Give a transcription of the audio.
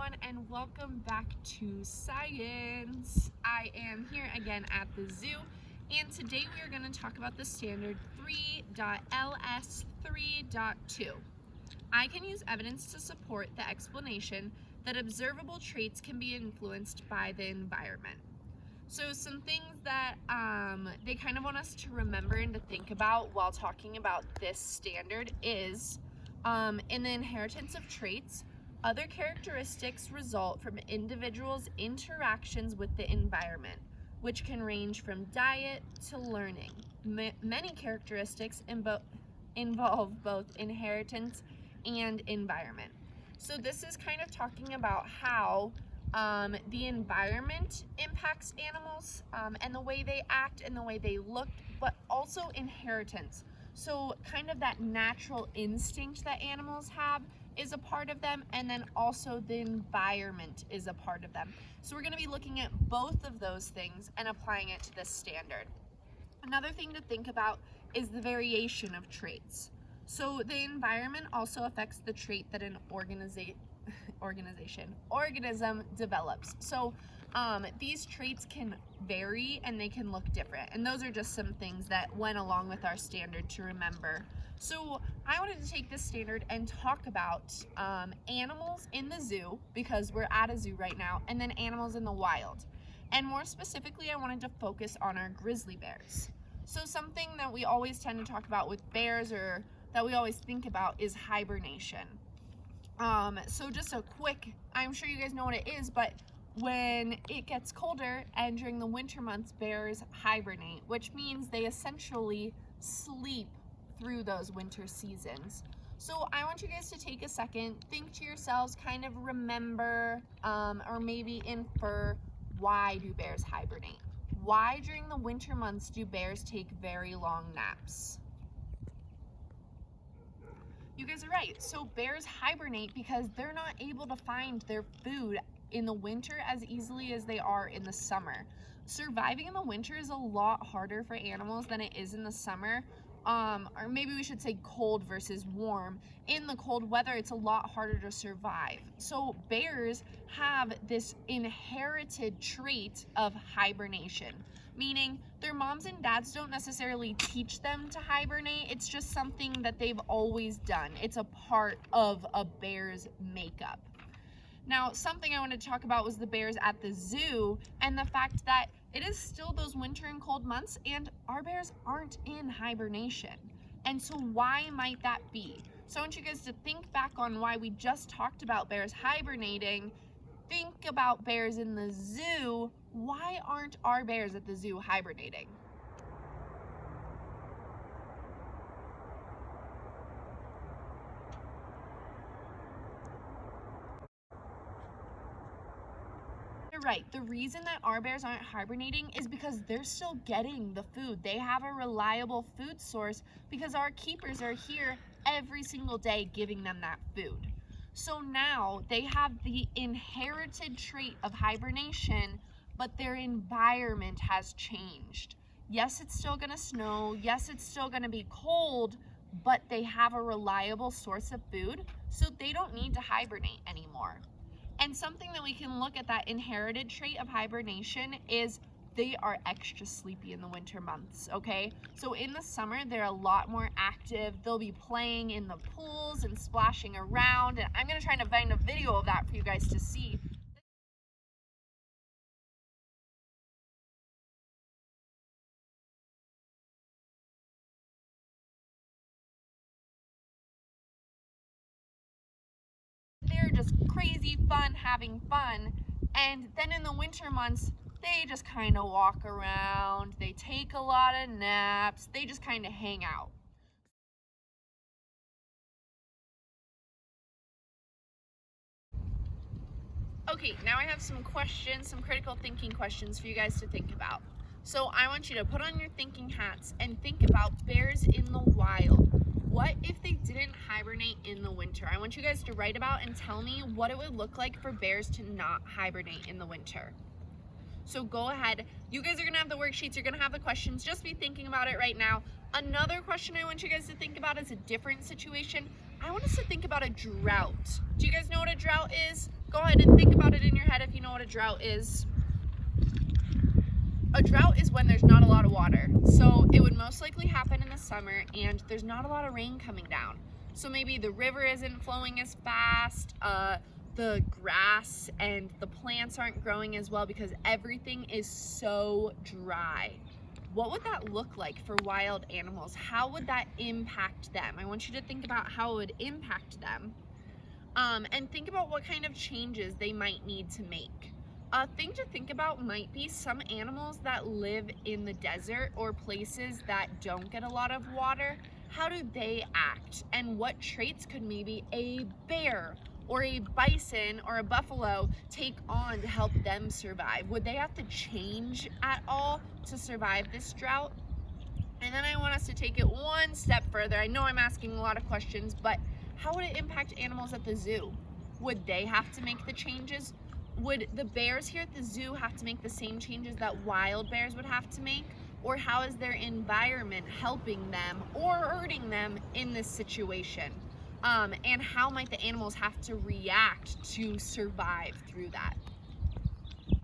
everyone, and welcome back to science. I am here again at the zoo, and today we are going to talk about the standard 3.ls3.2. I can use evidence to support the explanation that observable traits can be influenced by the environment. So some things that they kind of want us to remember and to think about while talking about this standard is in the inheritance of traits, other characteristics result from individuals' interactions with the environment, which can range from diet to learning. Many characteristics involve both inheritance and environment. So this is kind of talking about how the environment impacts animals and the way they act and the way they look, but also inheritance. So kind of that natural instinct that animals have is a part of them, and then also the environment is a part of them. So we're going to be looking at both of those things and applying it to this standard. Another thing to think about is the variation of traits. So the environment also affects the trait that an organism develops. So these traits can vary and they can look different, and those are just some things that went along with our standard to remember. So I wanted to take this standard and talk about animals in the zoo, because we're at a zoo right now, and then animals in the wild. And more specifically, I wanted to focus on our grizzly bears. So something that we always tend to talk about with bears, or that we always think about, is hibernation. So just a quick, I'm sure you guys know what it is, but when it gets colder and during the winter months, bears hibernate, which means they essentially sleep through those winter seasons. So I want you guys to take a second, think to yourselves, kind of remember, or maybe infer, why do bears hibernate? Why during the winter months do bears take very long naps? You guys are right. So bears hibernate because they're not able to find their food in the winter as easily as they are in the summer. Surviving in the winter is a lot harder for animals than it is in the summer. Or maybe we should say cold versus warm. In the cold weather, it's a lot harder to survive. So bears have this inherited trait of hibernation, meaning their moms and dads don't necessarily teach them to hibernate. It's just something that they've always done. It's a part of a bear's makeup. Now, something I wanted to talk about was the bears at the zoo, and the fact that it is still those winter and cold months, and our bears aren't in hibernation. And so why might that be? So I want you guys to think back on why we just talked about bears hibernating. Think about bears in the zoo. Why aren't our bears at the zoo hibernating? You're right. The reason that our bears aren't hibernating is because they're still getting the food. They have a reliable food source because our keepers are here every single day giving them that food. So now they have the inherited trait of hibernation, but their environment has changed. Yes, it's still gonna snow. Yes, it's still gonna be cold, but they have a reliable source of food, so they don't need to hibernate anymore. And something that we can look at that inherited trait of hibernation is they are extra sleepy in the winter months, okay? So in the summer, they're a lot more active. They'll be playing in the pools and splashing around. And I'm gonna try to find a video of that for you guys to see. They're just crazy fun, having fun. And then in the winter months, they just kind of walk around. They take a lot of naps. They just kind of hang out. Okay, now I have some questions, some critical thinking questions for you guys to think about. So I want you to put on your thinking hats and think about bears in the wild. What if they didn't hibernate in the winter? I want you guys to write about and tell me what it would look like for bears to not hibernate in the winter. So go ahead. You guys are gonna have the worksheets, you're gonna have the questions. Just be thinking about it right now. Another question I want you guys to think about is a different situation. I want us to think about a drought. Do you guys know what a drought is? Go ahead and think about it in your head if you know what a drought is. A drought is when there's not a lot of water. So it would most likely happen in the summer and there's not a lot of rain coming down. So maybe the river isn't flowing as fast, the grass and the plants aren't growing as well because everything is so dry. What would that look like for wild animals? How would that impact them? I want you to think about how it would impact them. And think about what kind of changes they might need to make. A thing to think about might be some animals that live in the desert or places that don't get a lot of water. How do they act? And what traits could maybe a bear or a bison or a buffalo take on to help them survive? Would they have to change at all to survive this drought? And then I want us to take it one step further. I know I'm asking a lot of questions, but how would it impact animals at the zoo? Would they have to make the changes? Would the bears here at the zoo have to make the same changes that wild bears would have to make? Or how is their environment helping them or hurting them in this situation? And how might the animals have to react to survive through that?